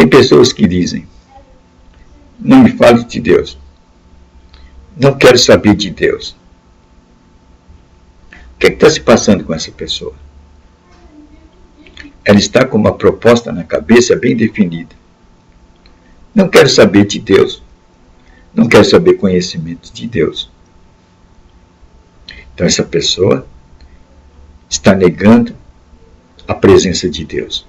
Tem pessoas que dizem: não me fale de Deus, não quero saber de Deus. O que está se passando com essa pessoa? Ela está com uma proposta na cabeça bem definida. Não quero saber de Deus, não quero saber conhecimento de Deus. Então essa pessoa está negando a presença de Deus.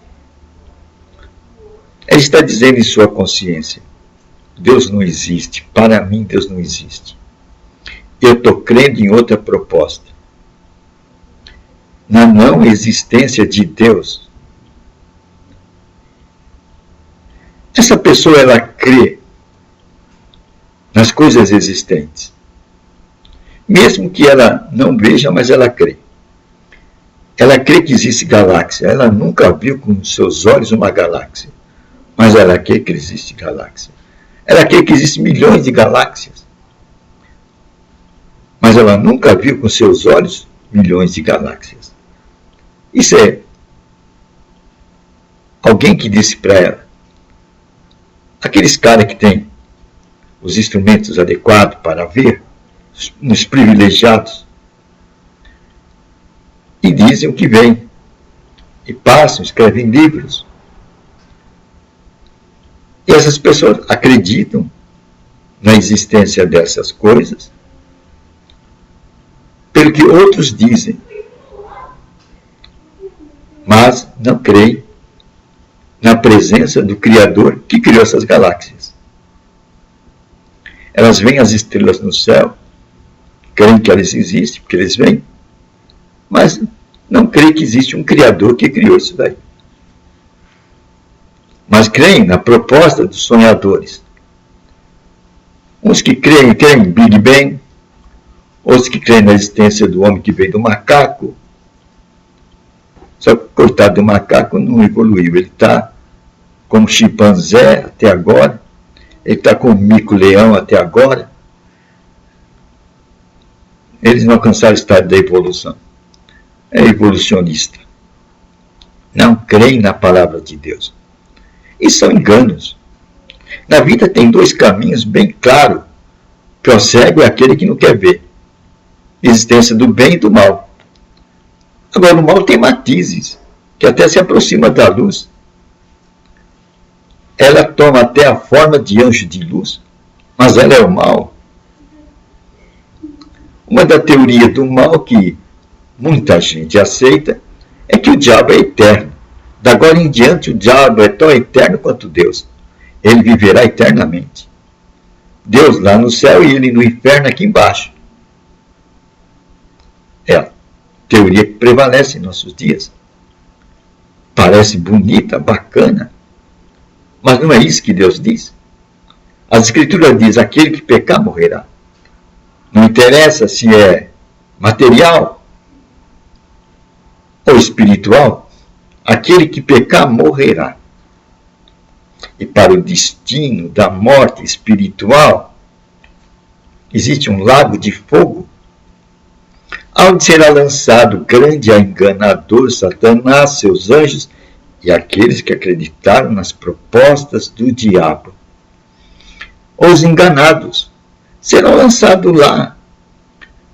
Ela está dizendo em sua consciência: Deus não existe, para mim Deus não existe. Eu estou crendo em outra proposta. Na não existência de Deus. Essa pessoa, ela crê nas coisas existentes. Mesmo que ela não veja, mas ela crê. Ela crê que existe galáxia. Ela nunca viu com seus olhos uma galáxia. Mas ela crê que existe galáxia. Ela crê que existem milhões de galáxias. Mas ela nunca viu com seus olhos milhões de galáxias. Isso é alguém que disse para ela: aqueles caras que têm os instrumentos adequados para ver, os privilegiados, e dizem o que vem, e passam, escrevem livros. E essas pessoas acreditam na existência dessas coisas pelo que outros dizem, mas não creem na presença do Criador que criou essas galáxias. Elas veem as estrelas no céu, creem que elas existem, porque eles veem, mas não creem que existe um Criador que criou isso daí. Mas creem na proposta dos sonhadores. Uns que creem em Big Bang, outros que creem na existência do homem que veio do macaco. Só que o coitado do macaco não evoluiu. Ele está como chimpanzé até agora, ele está como mico-leão até agora. Eles não alcançaram o estado da evolução. É evolucionista. Não creem na palavra de Deus. E são enganos. Na vida tem dois caminhos bem claros. Que o cego é aquele que não quer ver. Existência do bem e do mal. Agora, o mal tem matizes, que até se aproxima da luz. Ela toma até a forma de anjo de luz, mas ela é o mal. Uma da teoria do mal que muita gente aceita é que o diabo é eterno. Da agora em diante, o diabo é tão eterno quanto Deus. Ele viverá eternamente. Deus lá no céu e ele no inferno aqui embaixo. É a teoria que prevalece em nossos dias. Parece bonita, bacana, mas não é isso que Deus diz. As Escrituras dizem: aquele que pecar morrerá. Não interessa se é material ou espiritual, aquele que pecar morrerá. E para o destino da morte espiritual, existe um lago de fogo, onde será lançado o grande enganador Satanás, seus anjos e aqueles que acreditaram nas propostas do diabo. Os enganados serão lançados lá.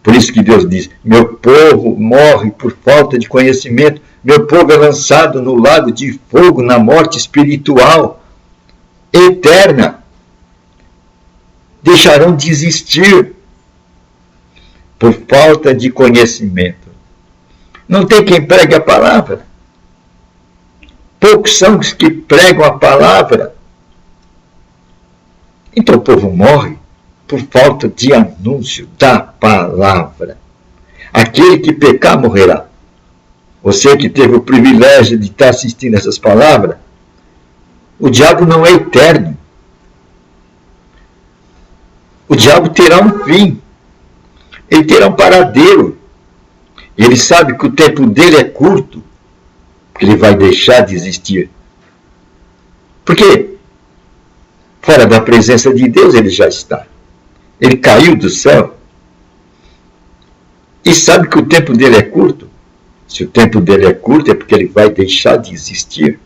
Por isso que Deus diz: meu povo morre por falta de conhecimento, meu povo é lançado no lago de fogo, na morte espiritual eterna. Deixarão de existir por falta de conhecimento. Não tem quem pregue a palavra. Poucos são os que pregam a palavra. Então o povo morre por falta de anúncio da palavra. Aquele que pecar morrerá. Você que teve o privilégio de estar assistindo essas palavras, o diabo não é eterno. O diabo terá um fim. Ele terá um paradeiro. Ele sabe que o tempo dele é curto, que ele vai deixar de existir. Porque fora da presença de Deus ele já está. Ele caiu do céu. E sabe que o tempo dele é curto. Se o tempo dele é curto é porque ele vai deixar de existir.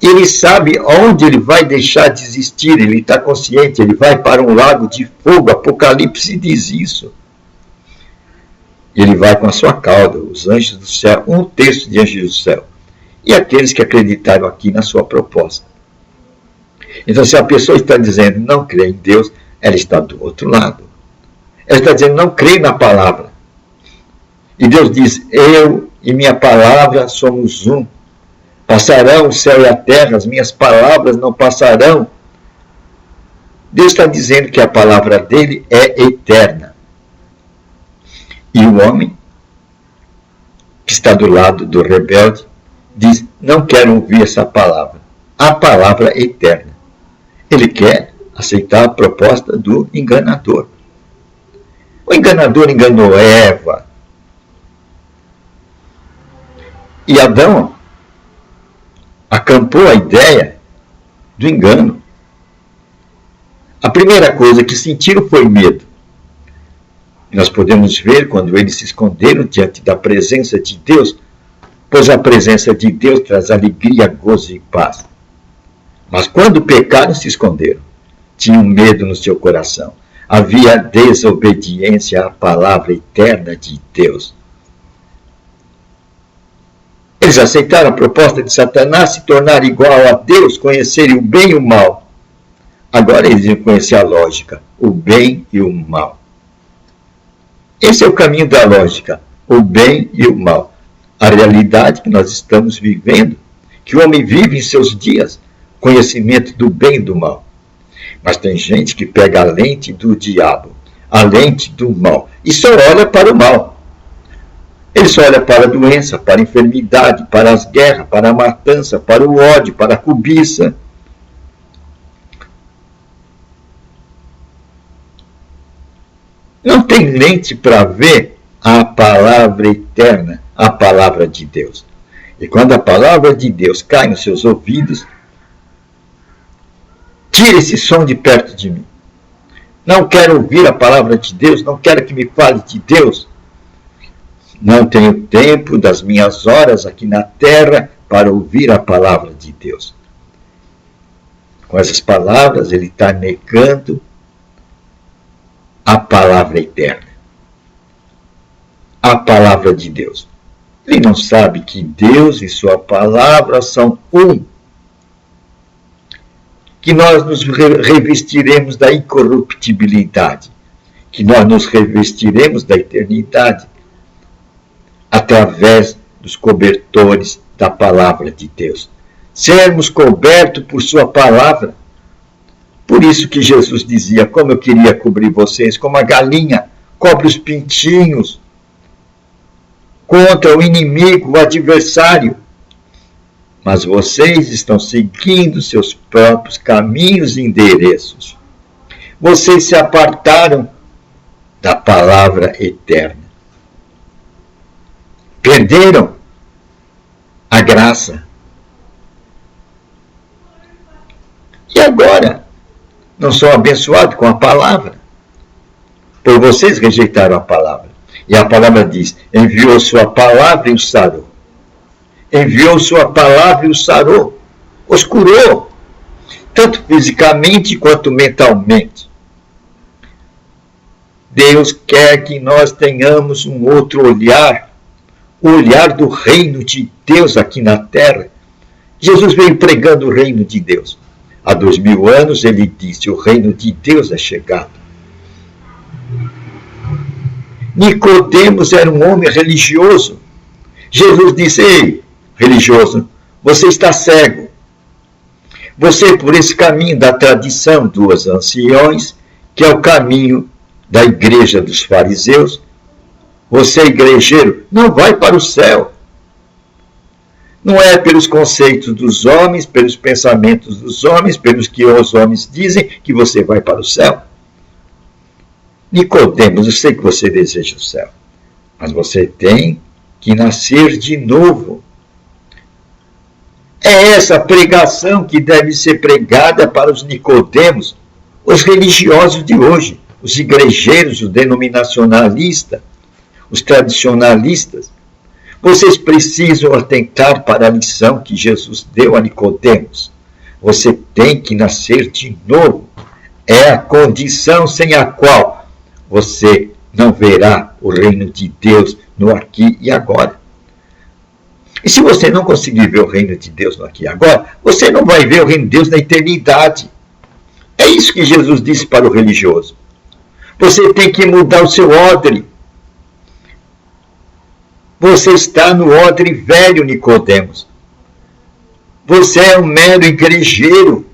Ele sabe onde ele vai deixar de existir, ele está consciente, ele vai para um lago de fogo, Apocalipse diz isso. Ele vai com a sua cauda, os anjos do céu, 1/3 de anjos do céu, e aqueles que acreditaram aqui na sua proposta. Então, se a pessoa está dizendo não crê em Deus, ela está do outro lado. Ela está dizendo não crê na palavra. E Deus diz, eu e minha palavra somos um. Passarão o céu e a terra, as minhas palavras não passarão. Deus está dizendo que a palavra dele é eterna. E o homem, que está do lado do rebelde, diz, não quero ouvir essa palavra. A palavra é eterna. Ele quer aceitar a proposta do enganador. O enganador enganou Eva. E Adão acampou a ideia do engano. A primeira coisa que sentiram foi medo. E nós podemos ver quando eles se esconderam diante da presença de Deus, pois a presença de Deus traz alegria, gozo e paz. Mas quando pecaram, se esconderam. Tinham medo no seu coração. Havia desobediência à palavra eterna de Deus. Eles aceitaram a proposta de Satanás se tornar igual a Deus, conhecerem o bem e o mal. Agora eles iam conhecer a lógica, o bem e o mal. Esse é o caminho da lógica, o bem e o mal. A realidade que nós estamos vivendo, que o homem vive em seus dias, conhecimento do bem e do mal. Mas tem gente que pega a lente do diabo, a lente do mal, e só olha para o mal. Ele só olha para a doença, para a enfermidade, para as guerras, para a matança, para o ódio, para a cobiça. Não tem lente para ver a palavra eterna, a palavra de Deus. E quando a palavra de Deus cai nos seus ouvidos, tira esse som de perto de mim. Não quero ouvir a palavra de Deus, não quero que me fale de Deus. Não tenho tempo das minhas horas aqui na terra para ouvir a palavra de Deus. Com essas palavras, ele está negando a palavra eterna. A palavra de Deus. Ele não sabe que Deus e sua palavra são um. Que nós nos revestiremos da incorruptibilidade. Que nós nos revestiremos da eternidade. Através dos cobertores da palavra de Deus. Sermos cobertos por sua palavra. Por isso que Jesus dizia, como eu queria cobrir vocês, como a galinha cobre os pintinhos contra o inimigo, o adversário. Mas vocês estão seguindo seus próprios caminhos e endereços. Vocês se apartaram da palavra eterna. Perderam a graça. E agora? Não são abençoados com a palavra? Pois vocês rejeitaram a palavra. E a palavra diz, enviou sua palavra e os sarou. Enviou sua palavra e os sarou. Os curou. Tanto fisicamente quanto mentalmente. Deus quer que nós tenhamos um outro olhar. O olhar do reino de Deus aqui na terra. Jesus veio pregando o reino de Deus. Há 2000 anos ele disse, o reino de Deus é chegado. Nicodemos era um homem religioso. Jesus disse, ei, religioso, você está cego. Você, por esse caminho da tradição dos anciões, que é o caminho da igreja dos fariseus, você, igrejeiro, não vai para o céu. Não é pelos conceitos dos homens, pelos pensamentos dos homens, pelos que os homens dizem que você vai para o céu. Nicodemos, eu sei que você deseja o céu, mas você tem que nascer de novo. É essa pregação que deve ser pregada para os Nicodemos, os religiosos de hoje, os igrejeiros, os denominacionalistas, os tradicionalistas. Vocês precisam atentar para a lição que Jesus deu a Nicodemos. Você tem que nascer de novo. É a condição sem a qual você não verá o reino de Deus no aqui e agora. E se você não conseguir ver o reino de Deus no aqui e agora, você não vai ver o reino de Deus na eternidade. É isso que Jesus disse para o religioso. Você tem que mudar o seu odre. Você está no odre velho, Nicodemos. Você é um mero igrejeiro,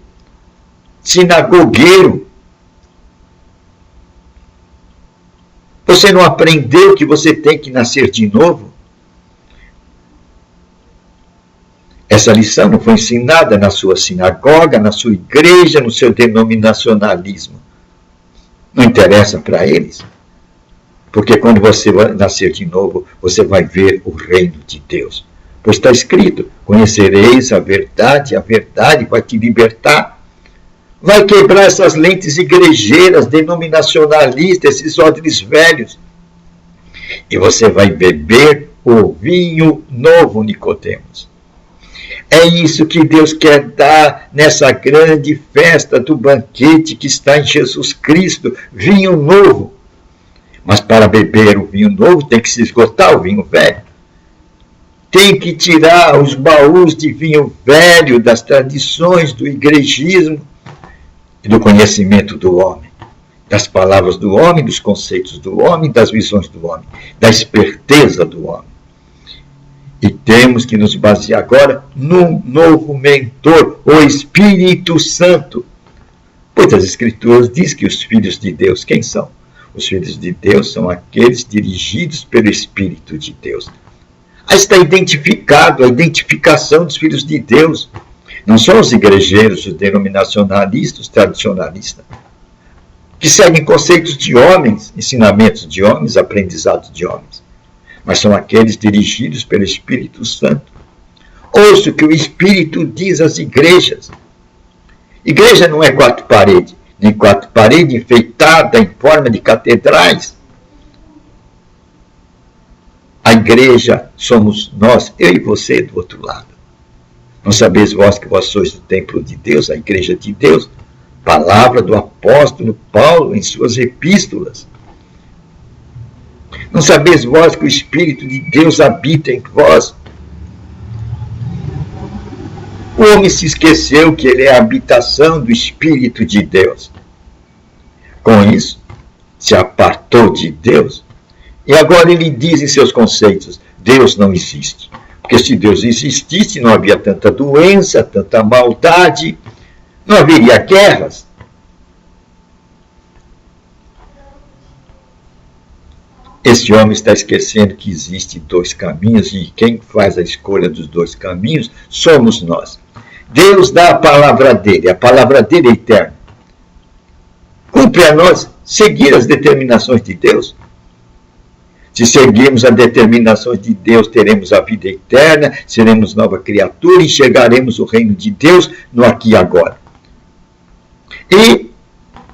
sinagogueiro. Você não aprendeu que você tem que nascer de novo? Essa lição não foi ensinada na sua sinagoga, na sua igreja, no seu denominacionalismo. Não interessa para eles. Porque quando você vai nascer de novo, você vai ver o reino de Deus. Pois está escrito, conhecereis a verdade vai te libertar. Vai quebrar essas lentes igrejeiras, denominacionalistas, esses odres velhos. E você vai beber o vinho novo, Nicodemos. É isso que Deus quer dar nessa grande festa do banquete que está em Jesus Cristo, vinho novo. Mas para beber o vinho novo tem que se esgotar o vinho velho. Tem que tirar os baús de vinho velho das tradições do igrejismo e do conhecimento do homem, das palavras do homem, dos conceitos do homem, das visões do homem, da esperteza do homem. E temos que nos basear agora num novo mentor, o Espírito Santo. Pois as Escrituras dizem que os filhos de Deus, quem são? Os filhos de Deus são aqueles dirigidos pelo Espírito de Deus. Aí está identificado a identificação dos filhos de Deus. Não são os igrejeiros, os denominacionalistas, os tradicionalistas, que seguem conceitos de homens, ensinamentos de homens, aprendizados de homens. Mas são aqueles dirigidos pelo Espírito Santo. Ouça o que o Espírito diz às igrejas. Igreja não é quatro paredes, nem quatro paredes enfeitadas em forma de catedrais. A igreja somos nós, eu e você do outro lado. Não sabeis vós que vós sois o templo de Deus, a igreja de Deus? Palavra do apóstolo Paulo em suas epístolas. Não sabeis vós que o Espírito de Deus habita em vós? O homem se esqueceu que ele é a habitação do Espírito de Deus. Com isso, se apartou de Deus. E agora ele diz em seus conceitos, Deus não existe. Porque se Deus existisse, não havia tanta doença, tanta maldade, não haveria guerras. Esse homem está esquecendo que existem dois caminhos e quem faz a escolha dos dois caminhos somos nós. Deus dá a palavra dele é eterna. Cumpre a nós seguir as determinações de Deus. Se seguirmos as determinações de Deus, teremos a vida eterna, seremos nova criatura e enxergaremos o reino de Deus no aqui e agora. E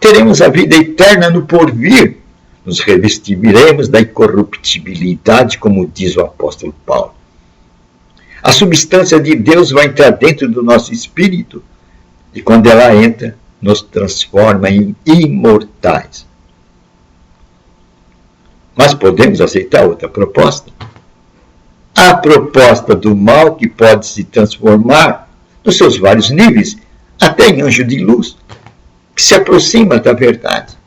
teremos a vida eterna no porvir. Nos revestiremos da incorruptibilidade, como diz o apóstolo Paulo. A substância de Deus vai entrar dentro do nosso espírito e quando ela entra, nos transforma em imortais. Mas podemos aceitar outra proposta? A proposta do mal que pode se transformar nos seus vários níveis, até em anjo de luz, que se aproxima da verdade.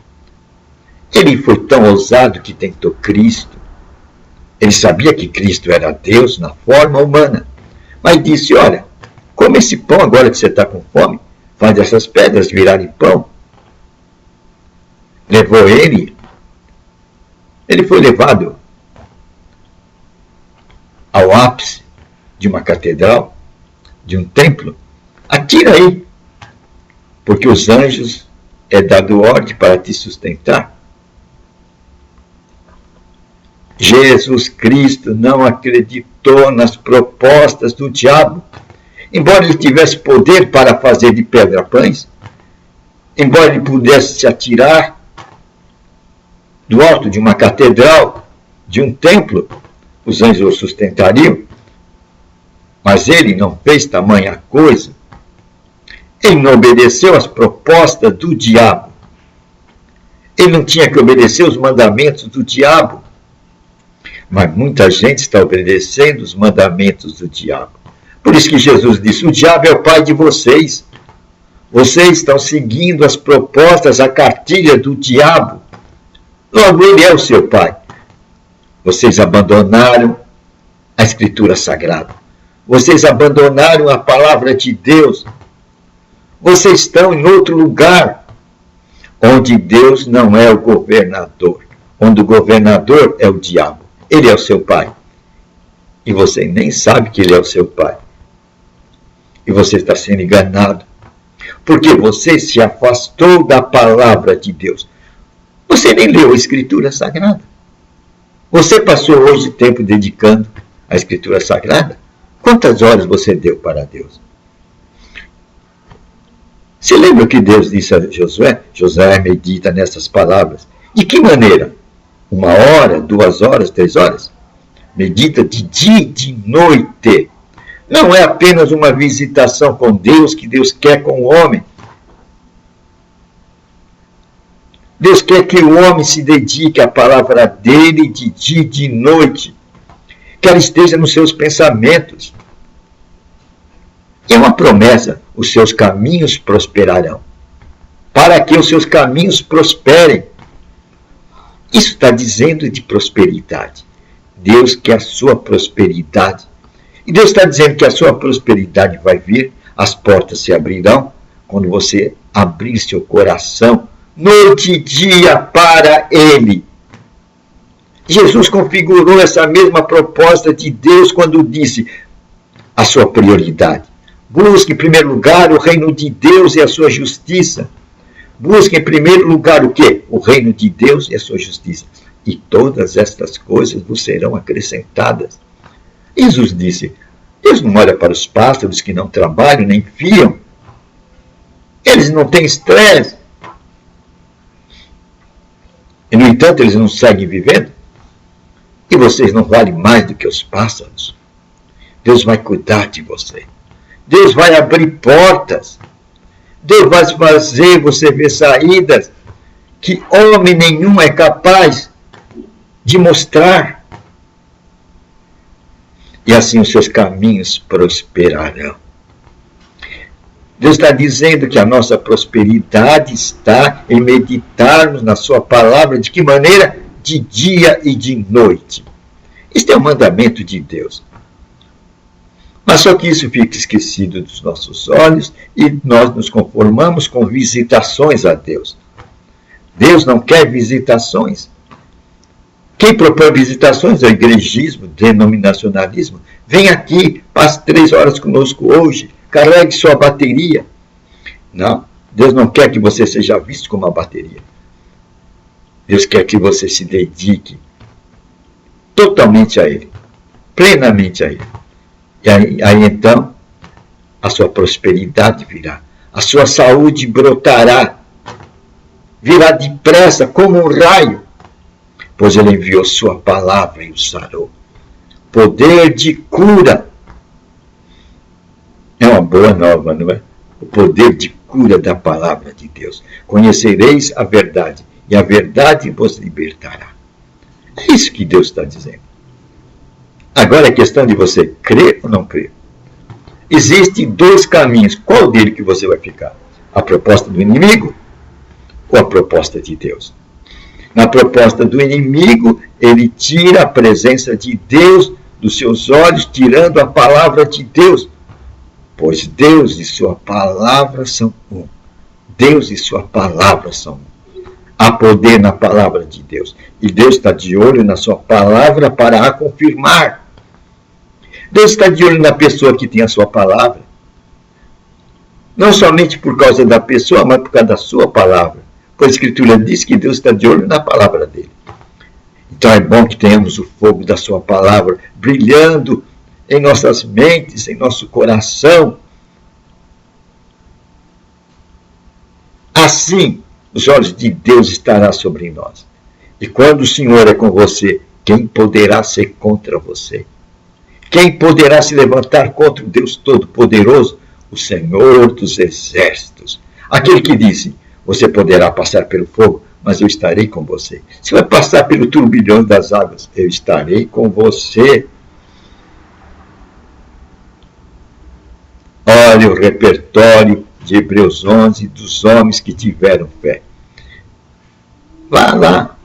Ele foi tão ousado que tentou Cristo. Ele sabia que Cristo era Deus na forma humana, mas disse, olha, come esse pão agora que você está com fome, faz essas pedras virarem pão. Levou ele foi levado ao ápice de uma catedral, de um templo. Atira aí, porque os anjos é dado ordem para te sustentar. Jesus Cristo não acreditou nas propostas do diabo. Embora ele tivesse poder para fazer de pedra pães, embora ele pudesse se atirar do alto de uma catedral, de um templo, os anjos o sustentariam, mas ele não fez tamanha coisa. Ele não obedeceu às propostas do diabo. Ele não tinha que obedecer os mandamentos do diabo. Mas muita gente está obedecendo os mandamentos do diabo. Por isso que Jesus disse, o diabo é o pai de vocês. Vocês estão seguindo as propostas, a cartilha do diabo. Logo, ele é o seu pai. Vocês abandonaram a Escritura Sagrada. Vocês abandonaram a palavra de Deus. Vocês estão em outro lugar, onde Deus não é o governador, onde o governador é o diabo. Ele é o seu pai. E você nem sabe que ele é o seu pai. E você está sendo enganado. Porque você se afastou da palavra de Deus. Você nem leu a Escritura Sagrada. Você passou hoje tempo dedicando à Escritura Sagrada? Quantas horas você deu para Deus? Você lembra o que Deus disse a Josué? Josué medita nessas palavras. De que maneira? 1 hora, 2 horas, 3 horas? Medita de dia e de noite. Não é apenas uma visitação com Deus que Deus quer com o homem. Deus quer que o homem se dedique à palavra dele de dia e de noite. Que ela esteja nos seus pensamentos. É uma promessa, os seus caminhos prosperarão. Para que os seus caminhos prosperem. Isso está dizendo de prosperidade. Deus quer a sua prosperidade. E Deus está dizendo que a sua prosperidade vai vir, as portas se abrirão, quando você abrir seu coração, noite e dia para Ele. Jesus configurou essa mesma proposta de Deus quando disse a sua prioridade. Busque em primeiro lugar o reino de Deus e a sua justiça. Busque em primeiro lugar o quê? O reino de Deus e a sua justiça. E todas estas coisas vos serão acrescentadas. Jesus disse, Deus não olha para os pássaros que não trabalham nem fiam. Eles não têm estresse. E, no entanto, eles não seguem vivendo. E vocês não valem mais do que os pássaros. Deus vai cuidar de você. Deus vai abrir portas. Deus vai fazer você ver saídas que homem nenhum é capaz de mostrar. E assim os seus caminhos prosperarão. Deus está dizendo que a nossa prosperidade está em meditarmos na sua palavra. De que maneira? De dia e de noite. Isto é um mandamento de Deus. Mas só que isso fica esquecido dos nossos olhos e nós nos conformamos com visitações a Deus. Deus não quer visitações. Quem propõe visitações é o igrejismo, denominacionalismo. Vem aqui, passe 3 horas conosco hoje, carregue sua bateria. Não, Deus não quer que você seja visto como uma bateria. Deus quer que você se dedique totalmente a Ele, plenamente a Ele. E aí então, a sua prosperidade virá, a sua saúde brotará, virá depressa como um raio, pois Ele enviou sua palavra e o sarou. Poder de cura. É uma boa nova, não é? O poder de cura da palavra de Deus. Conhecereis a verdade, e a verdade vos libertará. É isso que Deus está dizendo. Agora é questão de você crer ou não crer. Existem 2 caminhos. Qual dele que você vai ficar? A proposta do inimigo ou a proposta de Deus? Na proposta do inimigo, ele tira a presença de Deus dos seus olhos, tirando a palavra de Deus. Pois Deus e sua palavra são um. Deus e sua palavra são um. Há poder na palavra de Deus. E Deus está de olho na sua palavra para a confirmar. Deus está de olho na pessoa que tem a sua palavra. Não somente por causa da pessoa, mas por causa da sua palavra. Pois a Escritura diz que Deus está de olho na palavra dele. Então é bom que tenhamos o fogo da sua palavra brilhando em nossas mentes, em nosso coração. Assim, os olhos de Deus estarão sobre nós. E quando o Senhor é com você, Quem poderá ser contra você? Quem poderá se levantar contra o Deus Todo-Poderoso? O Senhor dos Exércitos. Aquele que disse, você poderá passar pelo fogo, mas eu estarei com você. Você vai passar pelo turbilhão das águas, eu estarei com você. Olha o repertório de Hebreus 11 dos homens que tiveram fé. Vá lá,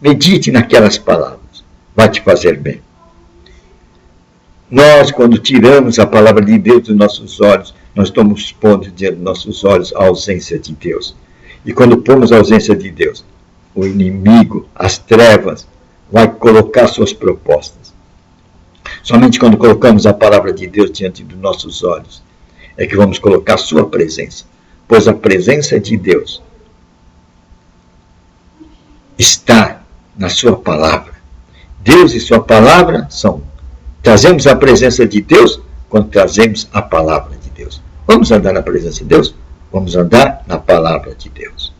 medite naquelas palavras, vai te fazer bem. Nós, quando tiramos a palavra de Deus dos nossos olhos, nós estamos pondo diante dos nossos olhos a ausência de Deus. E quando pomos a ausência de Deus, o inimigo, as trevas, vai colocar suas propostas. Somente quando colocamos a palavra de Deus diante dos nossos olhos, é que vamos colocar sua presença. Pois a presença de Deus está na sua palavra. Deus e sua palavra são. Trazemos a presença de Deus quando trazemos a palavra de Deus. Vamos andar na presença de Deus? Vamos andar na palavra de Deus.